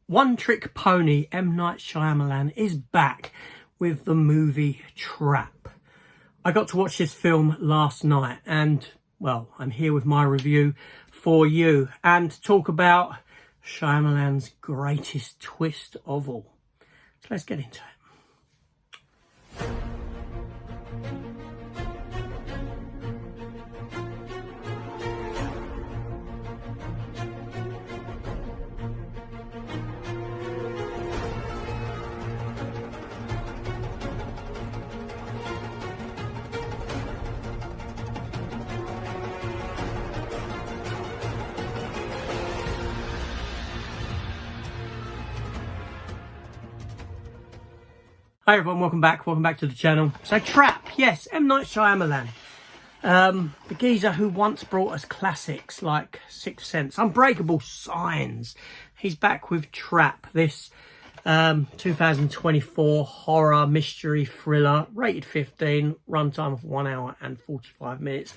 One Trick Pony M.Night Shyamalan is back with the movie Trap. I got to watch this film last night and, well, I'm here with my review for you and to talk about Shyamalan's greatest twist of all. So let's get into it. Hi everyone, welcome back to the channel. So Trap, yes, M.Night Shyamalan. The geezer who once brought us classics like Sixth Sense, Unbreakable Signs. He's back with Trap, this 2024 horror mystery thriller, rated 15, runtime of 1 hour and 45 minutes,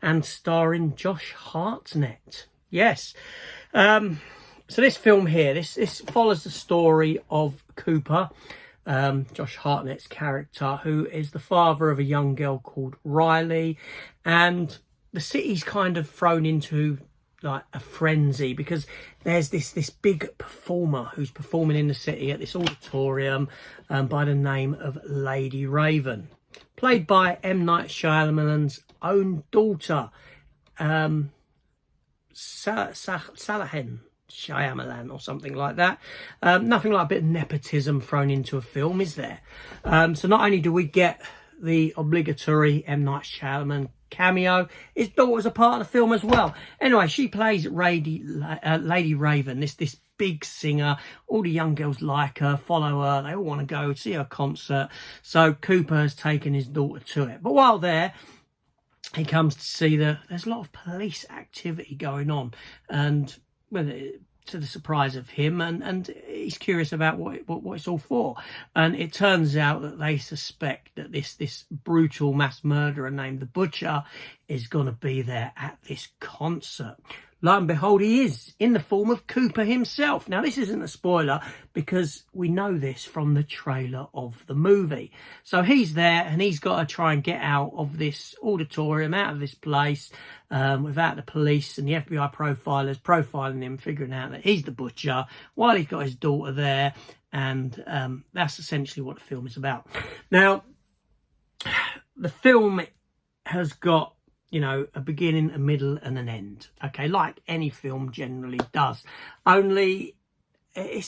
and starring Josh Hartnett. Yes. So this film here, this follows the story of Cooper, Josh Hartnett's character, who is the father of a young girl called Riley, and the city's kind of thrown into like a frenzy because there's this big performer who's performing in the city at this auditorium by the name of Lady Raven, played by M. Night Shyamalan's own daughter, Salahen Shyamalan or something like that. Nothing like a bit of nepotism thrown into a film, is there? So not only do we get the obligatory M. Night Shyamalan cameo, his daughter's a part of the film as well. Anyway, she plays Lady Raven, this big singer. All the young girls like her, follow her, they all want to go see her concert. So Cooper has taken his daughter to it. But while there, he comes to see there's a lot of police activity going on, and well, to the surprise of him, and he's curious about what it's all for. And it turns out that they suspect that this brutal mass murderer named the Butcher is going to be there at this concert. Lo and behold, he is, in the form of Cooper himself. Now, this isn't a spoiler because we know this from the trailer of the movie. So he's there and he's got to try and get out of this auditorium, out of this place, without the police and the FBI profilers profiling him, figuring out that he's the Butcher while he's got his daughter there. And that's essentially what the film is about. Now, the film has got, you know, a beginning, a middle and an end. Okay, like any film generally does. Only this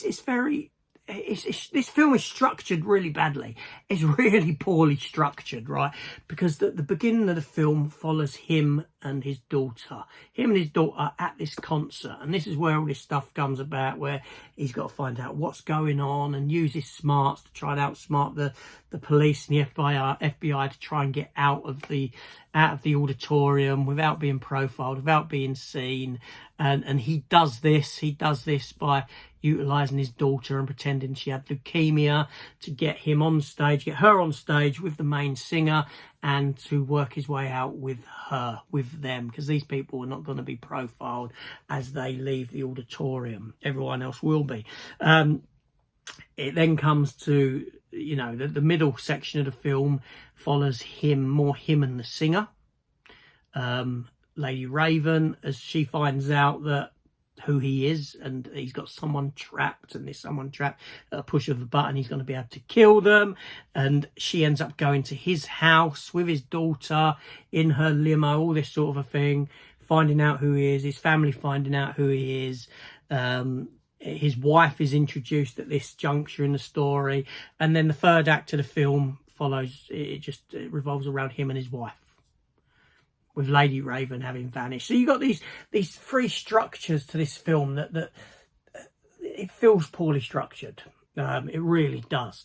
film is structured really badly. It's really poorly structured, right? Because the beginning of the film follows him and his daughter. Him and his daughter at this concert. And this is where all this stuff comes about, where he's got to find out what's going on and use his smarts to try and outsmart the police and the FBI to try and get out of the auditorium without being profiled, without being seen. And he does this by utilising his daughter and pretending she had leukemia to get her on stage with the main singer, and to work his way out with them, because these people are not going to be profiled as they leave the auditorium. Everyone else will be. It then comes to, you know, the middle section of the film follows him and the singer, Lady Raven, as she finds out that who he is, and he's got someone trapped, and there's someone trapped at a push of a button. He's going to be able to kill them, and she ends up going to his house with his daughter in her limo, all this sort of a thing, finding out who he is, his family finding out who he is. His wife is introduced at this juncture in the story, and then the third act of the film follows. It revolves around him and his wife, with Lady Raven having vanished. So you got these three structures to this film that it feels poorly structured. It really does.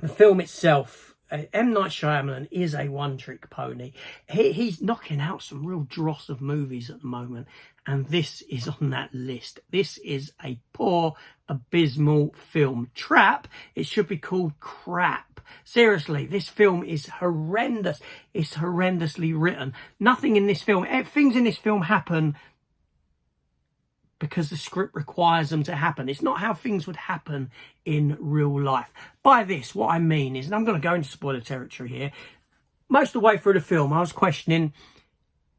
The film itself, M. Night Shyamalan is a one-trick pony. He's knocking out some real dross of movies at the moment, and this is on that list. This is a poor, abysmal film. Trap, it should be called crap. Seriously, this film is horrendous. It's horrendously written. Nothing in this film, things in this film happen because the script requires them to happen. It's not how things would happen in real life. By this, what I mean is, and I'm going to go into spoiler territory here, most of the way through the film, I was questioning,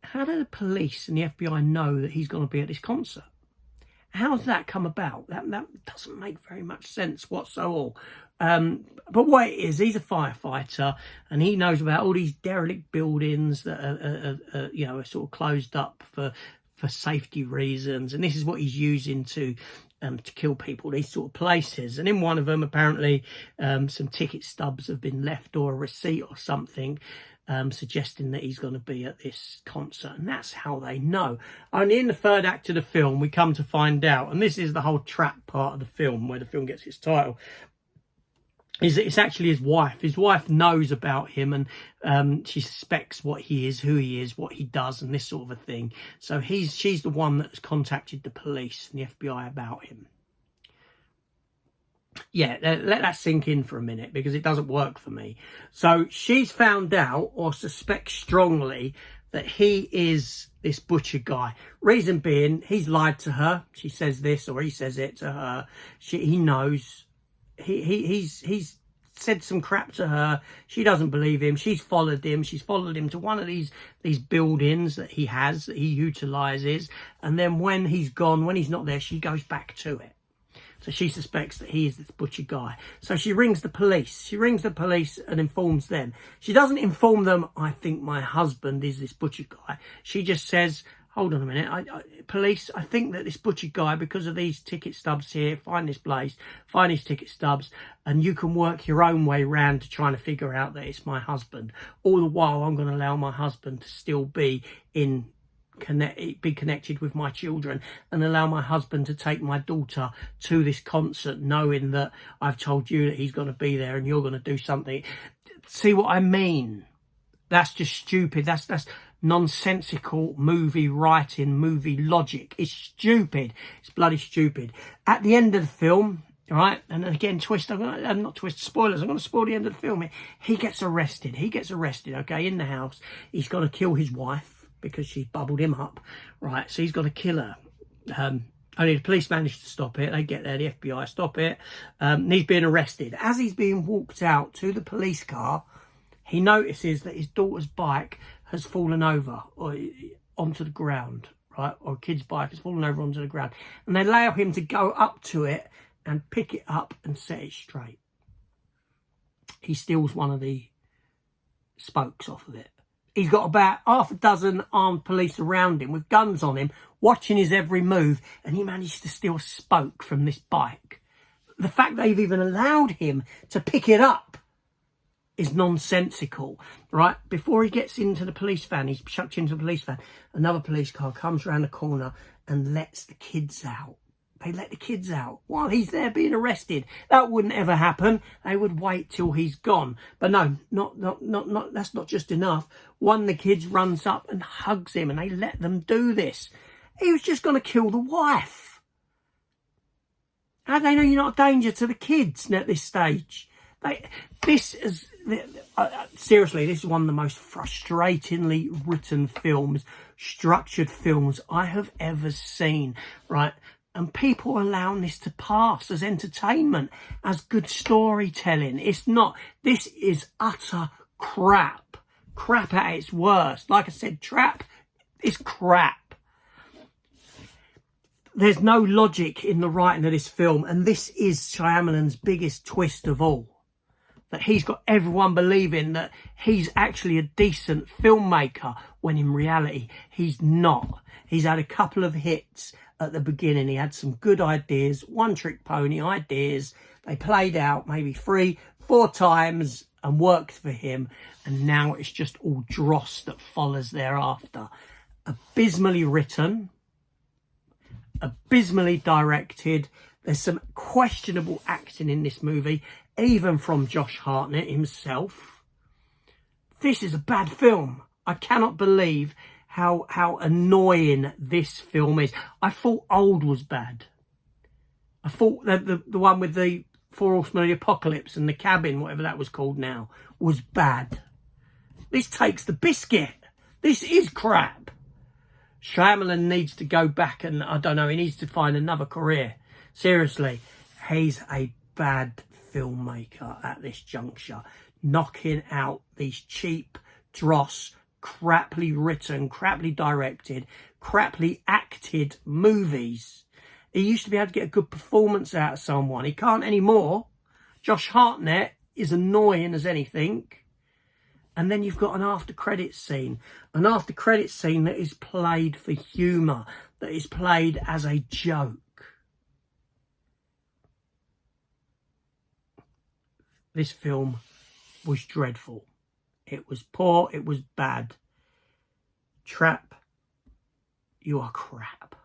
how do the police and the FBI know that he's going to be at this concert? How does that come about? That doesn't make very much sense whatsoever. But what it is, he's a firefighter, and he knows about all these derelict buildings that are sort of closed up for safety reasons, and this is what he's using to kill people, these sort of places. And in one of them, apparently, some ticket stubs have been left, or a receipt or something, suggesting that he's going to be at this concert, and that's how they know. Only in the third act of the film we come to find out, and this is the whole trap part of the film, where the film gets its title, is that it's actually his wife. His wife knows about him, and she suspects what he is, who he is, what he does, and this sort of a thing. So she's the one that's contacted the police and the FBI about him. Yeah, let that sink in for a minute, because it doesn't work for me. So she's found out, or suspects strongly, that he is this butcher guy. Reason being, he's lied to her. She says this, or he says it to her. He knows. He's said some crap to her. She doesn't believe him. She's followed him. She's followed him to one of these buildings that he has, that he utilises. And then when he's gone, when he's not there, she goes back to it. So she suspects that he is this butcher guy. So she rings the police. She rings the police and informs them. She doesn't inform them, I think my husband is this butcher guy. She just says, hold on a minute, police, I think that this butcher guy, because of these ticket stubs here, find this place, find his ticket stubs, and you can work your own way round to trying to figure out that it's my husband. All the while, I'm going to allow my husband to still be connected with my children, and allow my husband to take my daughter to this concert, knowing that I've told you that he's going to be there and you're going to do something. See what I mean? That's just stupid. That's nonsensical movie writing, movie logic. It's stupid. It's bloody stupid. At the end of the film, right, and again, spoilers, I'm going to spoil the end of the film here. He gets arrested, okay, in the house. He's got to kill his wife because she's bubbled him up, right, so he's got to kill her. Only the police manage to stop it. They get there, the FBI stop it, and he's being arrested. As he's being walked out to the police car, he notices that his daughter's bike has fallen over or onto the ground, right? Or a kid's bike has fallen over onto the ground. And they allow him to go up to it and pick it up and set it straight. He steals one of the spokes off of it. He's got about half a dozen armed police around him with guns on him, watching his every move, and he managed to steal a spoke from this bike. The fact they've even allowed him to pick it up is nonsensical, right? Before he gets into the police van, he's chucked into the police van, another police car comes around the corner and lets the kids out. They let the kids out while he's there being arrested. That wouldn't ever happen. They would wait till he's gone. But no, not. That's not just enough. One of the kids runs up and hugs him, and they let them do this. He was just going to kill the wife. How do they know you're not a danger to the kids at this stage? Seriously, this is one of the most frustratingly written films, structured films I have ever seen, right? And people are allowing this to pass as entertainment, as good storytelling. It's not. This is utter crap. Crap at its worst. Like I said, trap is crap. There's no logic in the writing of this film, and this is Shyamalan's biggest twist of all. That he's got everyone believing that he's actually a decent filmmaker, when in reality, he's not. He's had a couple of hits at the beginning. He had some good ideas, one-trick pony ideas. They played out maybe 3-4 times and worked for him. And now it's just all dross that follows thereafter. Abysmally written, abysmally directed. There's some questionable acting in this movie, even from Josh Hartnett himself. This is a bad film. I cannot believe how annoying this film is. I thought Old was bad. I thought that the one with the Four Horsemen of the Apocalypse and the cabin, whatever that was called now, was bad. This takes the biscuit. This is crap. Shyamalan needs to go back and, I don't know, he needs to find another career. Seriously, he's a bad filmmaker at this juncture. Knocking out these cheap, dross, craply written, craply directed, craply acted movies. He used to be able to get a good performance out of someone. He can't anymore. Josh Hartnett is annoying as anything. And then you've got an after credits scene. An after credits scene that is played for humour. That is played as a joke. This film was dreadful. It was poor. It was bad. Trap, you are crap.